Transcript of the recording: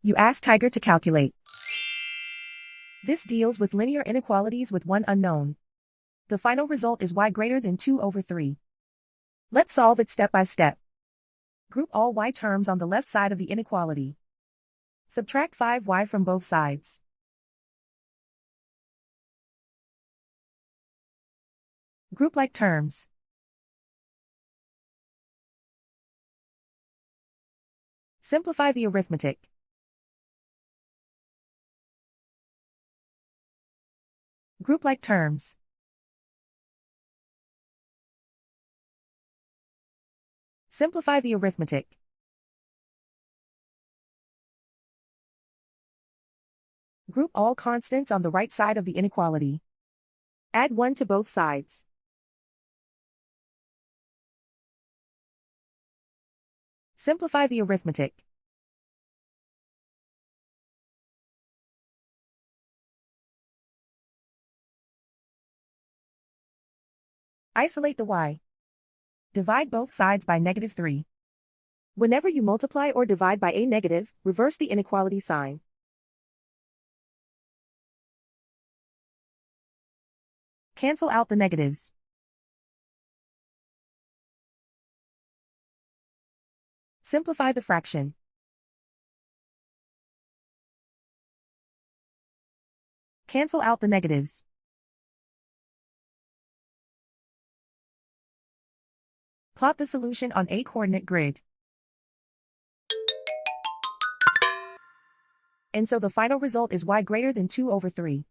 You ask Tiger to calculate. This deals with linear inequalities with one unknown. The final result is y greater than 2/3. Let's solve it step by step. Group all y terms on the left side of the inequality. Subtract 5y from both sides. Group like terms. Simplify the arithmetic. Group like terms. Simplify the arithmetic. Group all constants on the right side of the inequality. Add 1 to both sides. Simplify the arithmetic. Isolate the y. Divide both sides by -3. Whenever you multiply or divide by a negative, reverse the inequality sign. Cancel out the negatives. Simplify the fraction. Cancel out the negatives. Plot the solution on a coordinate grid. And so the final result is y greater than 2/3.